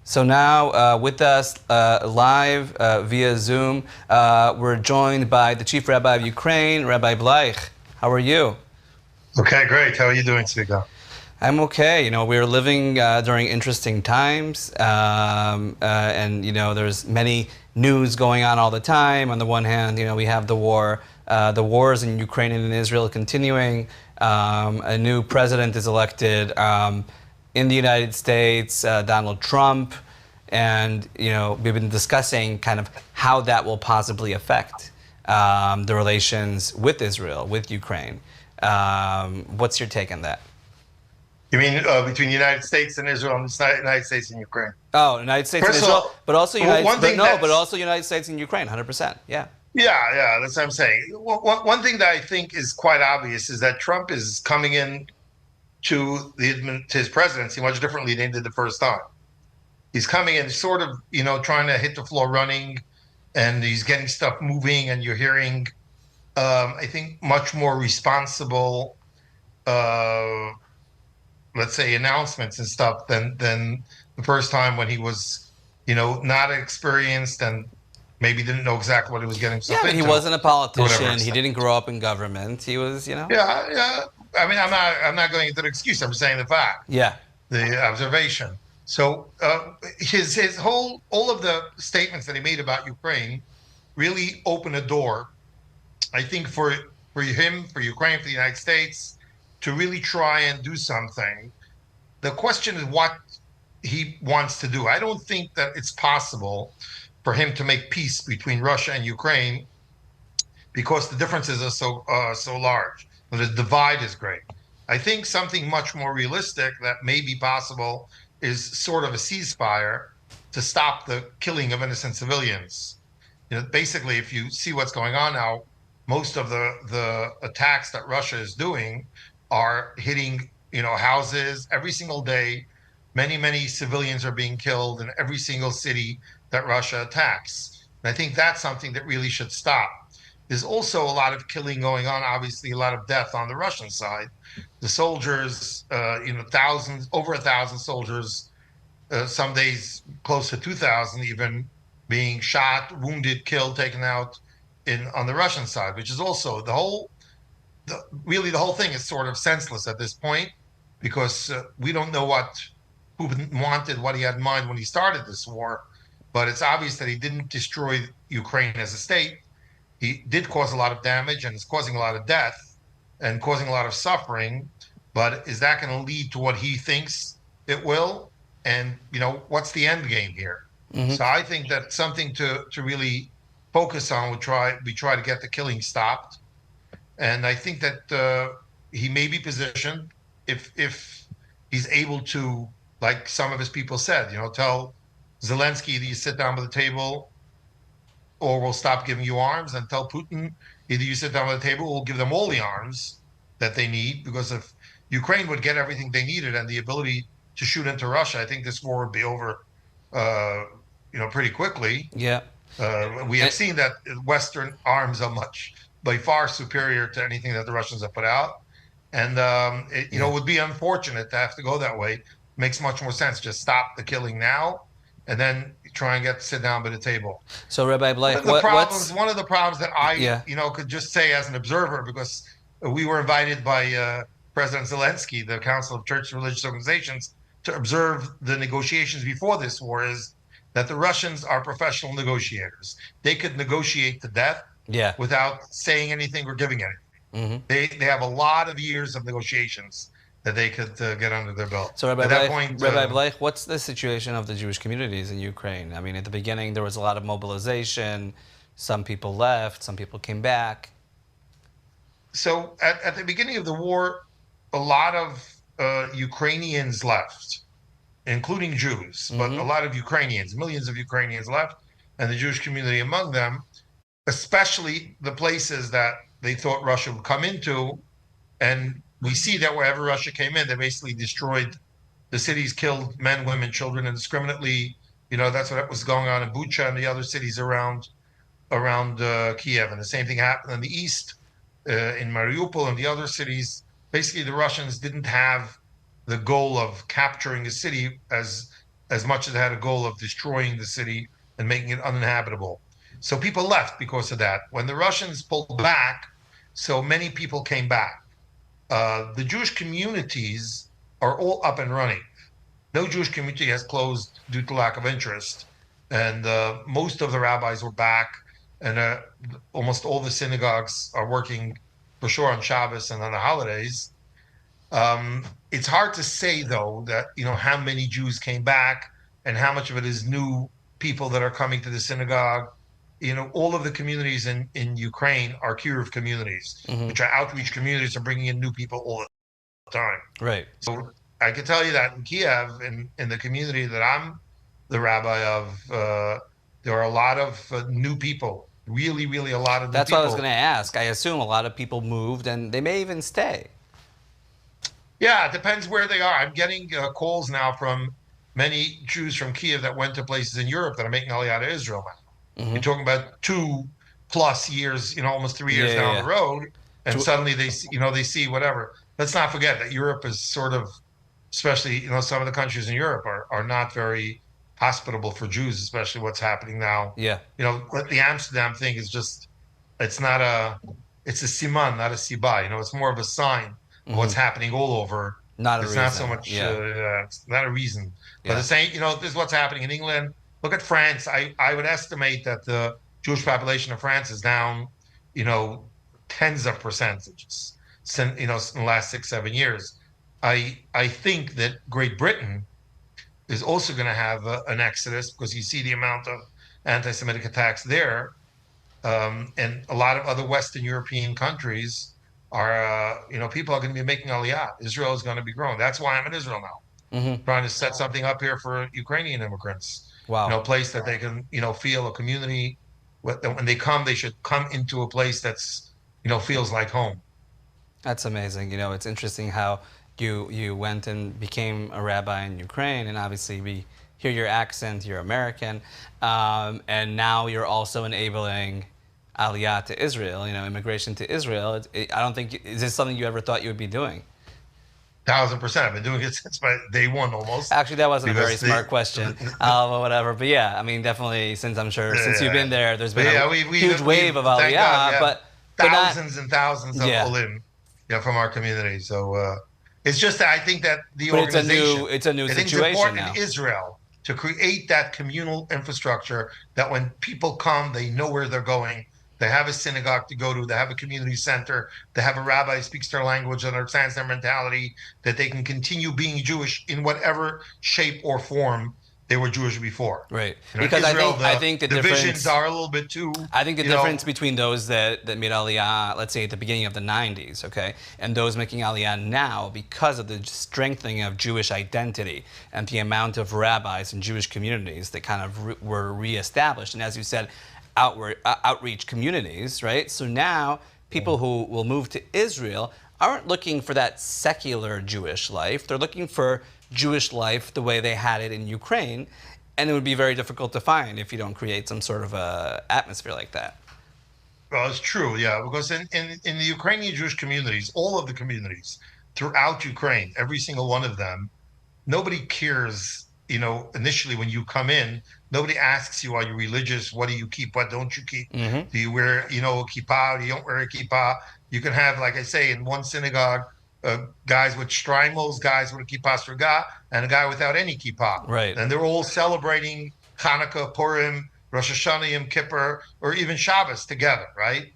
So now with us live via Zoom, we're joined by the Chief Rabbi of Ukraine, Rabbi Bleich. How are you? Okay, great. How are you doing, Svika? I'm okay. You know, we're living during interesting times, and there's many news going on all the time. On the one hand, we have the wars in Ukraine and in Israel continuing. A new president is elected in the United States, Donald Trump, and we've been discussing kind of how that will possibly affect the relations with Israel, with Ukraine. What's your take on that? You mean between the United States and Israel and the United States and Ukraine? Oh, United States and First of Israel, all, but also one thing that's United States and Ukraine, 100%. Yeah. yeah, that's what I'm saying. One thing that I think is quite obvious is that Trump is coming in to his presidency much differently than he did the first time. He's coming in sort of, trying to hit the floor running, and he's getting stuff moving, and you're hearing, I think, much more responsible uh, let's say announcements and stuff than the first time when he was not experienced and maybe didn't know exactly what he was getting Yeah, himself I mean, he into wasn't a to whatever politician. He extent. didn't grow up in government. He was. Yeah. I mean, I'm not going into the excuse. I'm saying the fact, Yeah. the observation. So his whole all of the statements that he made about Ukraine really opened a door, I think, for him, for Ukraine, for the United States to really try and do something. The question is what he wants to do. I don't think that it's possible for him to make peace between Russia and Ukraine because the differences are so large. The divide is great. I think something much more realistic that may be possible is sort of a ceasefire to stop the killing of innocent civilians. Basically, if you see what's going on now, most of the attacks that Russia is doing are hitting houses every single day. Many civilians are being killed in every single city that Russia attacks. And I think that's something that really should stop. There's also a lot of killing going on, obviously a lot of death on the Russian side. The soldiers, thousands, over 1,000 soldiers, some days close to 2,000 even, being shot, wounded, killed, taken out on the Russian side, which is also really the whole thing is sort of senseless at this point because we don't know what Putin wanted, what he had in mind when he started this war. But it's obvious that he didn't destroy Ukraine as a state. He did cause a lot of damage and is causing a lot of death and causing a lot of suffering. But is that going to lead to what he thinks it will? And what's the end game here? Hmm. So I think that something to really focus on would try to get the killing stopped. And I think that he may be positioned if he's able to, like some of his people said, tell Zelensky either you sit down by the table or we'll stop giving you arms, and tell Putin either you sit down at the table, we'll give them all the arms that they need. Because if Ukraine would get everything they needed and the ability to shoot into Russia, I think this war would be over, pretty quickly. Yeah. We have And, seen that Western arms are by far superior to anything that the Russians have put out, and it yeah. would be unfortunate to have to go that way. Makes much more sense just stop the killing now, and then try and sit down by the table. So, Rabbi One Bleich, of the problems, what's one of the problems that I, yeah. could just say as an observer, because we were invited by President Zelensky, the Council of Church and Religious Organizations, to observe the negotiations before this war, is that the Russians are professional negotiators. They could negotiate to death Yeah. without saying anything or giving anything. Hmm. They have a lot of years of negotiations that they could get under their belt. So, At that point, Rabbi Bleich, what's the situation of the Jewish communities in Ukraine? I mean, at the beginning, there was a lot of mobilization. Some people left, some people came back. so at the beginning of the war, a lot of Ukrainians left, including Jews, but a Hmm. lot of Ukrainians, millions of Ukrainians left, and the Jewish community among them, especially the places that they thought Russia would come into. And we see that wherever Russia came in, they basically destroyed the cities, killed men, women, children indiscriminately. That's what was going on in Bucha and the other cities around Kyiv. And the same thing happened in the east, in Mariupol and the other cities. Basically, the Russians didn't have the goal of capturing a city as as much as it had a goal of destroying the city and making it uninhabitable. So people left because of that. When the Russians pulled back, so many people came back. The Jewish communities are all up and running. No Jewish community has closed due to lack of interest, and most of the rabbis were back, and almost all the synagogues are working for sure on Shabbos and on the holidays. It's hard to say though that how many Jews came back and how much of it is new people that are coming to the synagogue. All of the communities in Ukraine are Kyiv communities, Hmm. which are outreach communities, are bringing in new people all the time. Right. So I can tell you that in Kiev, in the community that I'm the rabbi of, there are a lot of new people, really, really a lot of new That's what I was going people. to ask. I assume a lot of people moved, and they may even stay. Yeah, it depends where they are. I'm getting calls now from many Jews from Kiev that went to places in Europe that are making Aliyah to Israel now. Hmm. You're talking about 2+ years, almost 3 years Yeah, yeah, down the yeah. road, and To- suddenly they see whatever. Let's not forget that Europe is sort of, especially some of the countries in Europe are not very hospitable for Jews, especially what's happening now. yeah. The Amsterdam thing is just it's not a it's a siman, not a siba. It's more of a sign of Hmm. what's happening all over. Not a It's not so reason. much. Yeah. It's not a reason, but the Yeah. same. This is what's happening in England. Look at France. I would estimate that the Jewish population of France is down, you know, tens of percentages since in the last 6 7 years. I think that Great Britain is also going to have an exodus because you see the amount of anti-Semitic attacks there, and a lot of other Western European countries are, people are going to be making aliyah. Israel is going to be growing. That's why I'm in Israel now, Hmm. trying to set something up here for Ukrainian immigrants. Wow. A place that they can, feel a community. When they come, they should come into a place that's, feels like home. That's amazing. It's interesting how you went and became a rabbi in Ukraine, and obviously we hear your accent. You're American, and now you're also enabling aliyah to Israel. Immigration to Israel. I don't think is this something you ever thought you would be doing? 1,000%. I've been doing it since my day one almost, Actually, that wasn't a very because the, smart question, or whatever. But yeah, I mean, definitely, since I'm sure since you've been there, there's but been a yeah, huge wave of thank God we aliyah, have but not. thousands and thousands of Yeah, olim, from our community. So it's just that I think that the but organization, it's a new I think it's situation important now. in Israel to create that communal infrastructure that when people come, they know where they're going. They have a synagogue to go to. They have a community center. They have a rabbi who speaks their language and understands their mentality, that they can continue being Jewish in whatever shape or form they were Jewish before. Right. In Because Israel, I the think the divisions difference are a little bit too, I think the you difference know, between those that made Aliyah, let's say at the beginning of the 90s, okay, and those making Aliyah now, because of the strengthening of Jewish identity and the amount of rabbis and Jewish communities that kind of were reestablished, and as you said, outreach communities, right? So now people who will move to Israel aren't looking for that secular Jewish life. They're looking for Jewish life the way they had it in Ukraine, and it would be very difficult to find if you don't create some sort of a atmosphere like that. Well, it's true, yeah, because in the Ukrainian Jewish communities, all of the communities throughout Ukraine, every single one of them, nobody cares, initially when you come in, nobody asks you, are you religious? What do you keep? What don't you keep? Hmm. Do you wear, a kippah? Do you don't wear a kippah? You can have, like I say, in one synagogue, guys with shtreimels, guys with a kippah sruga, and a guy without any kippah. Right. And they're all celebrating Hanukkah, Purim, Rosh Hashanah, Yom Kippur, or even Shabbos together, right?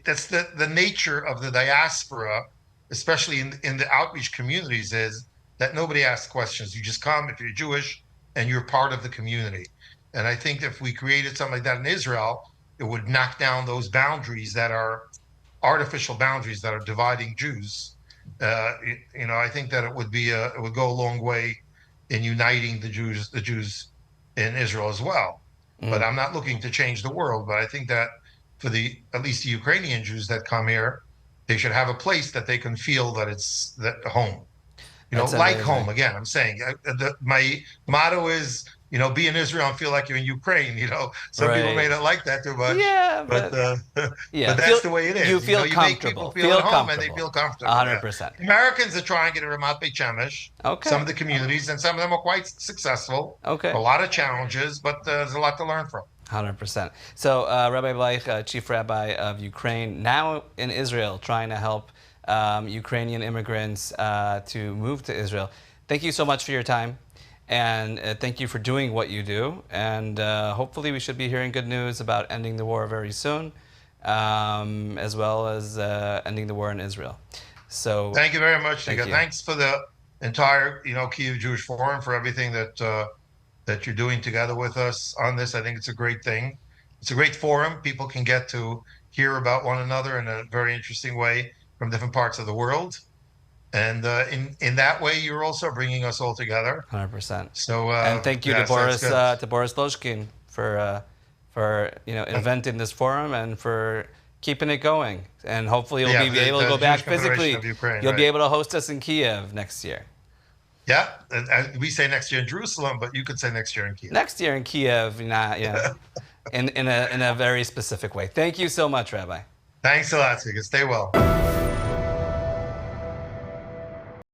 That's the nature of the diaspora, especially in the outreach communities, is that nobody asks questions. You just come if you're Jewish and you're part of the community. And I think if we created something like that in Israel, it would knock down those boundaries that are artificial boundaries that are dividing Jews. I think that it would go a long way in uniting the Jews in Israel as well. But Mm. I'm not looking to change the world. But I think that for at least the Ukrainian Jews that come here, they should have a place that they can feel that it's that home. That's Like amazing. home. Again, I'm saying my motto is be in Israel and feel like you're in Ukraine. Some people may Right. not like that too much, Yeah, but but but yeah, that's the way it is. you feel You make people comfortable. feel at Feel home and they comfortable. feel comfortable. Yeah. 100%. Americans are trying to get Ramat Beit Shemesh, some Okay. of the communities, and some of them are quite successful. A Okay. lot of challenges, but there's a lot to learn from. 100%. So, Rabbi Bleich, Chief Rabbi of Ukraine, now in Israel, trying to help Ukrainian immigrants to move to Israel. Thank you so much for your time, and thank you for doing what you do. And hopefully, we should be hearing good news about ending the war very soon, as well as ending the war in Israel. So, Thank you very much, thank Nika. you. Thanks for the entire, Kyiv Jewish Forum, for everything that you're doing together with us on this. I think it's a great thing. It's a great forum. People can get to hear about one another in a very interesting way from different parts of the world. And in that way, you're also bringing us all together. 100%. So And thank you yeah, so that's good. To Boris Loshkin for inventing this forum and for keeping it going. And hopefully you'll Yeah, be able to go the back Jewish Confederation physically. of Ukraine, You'll be right. able to host us in Kyiv next year. Yeah, and we say next year in Jerusalem, but you could say next year in Kyiv. Next year in Kyiv, in a very specific way. Thank you so much, Rabbi. Thanks a lot, Tika. Stay well.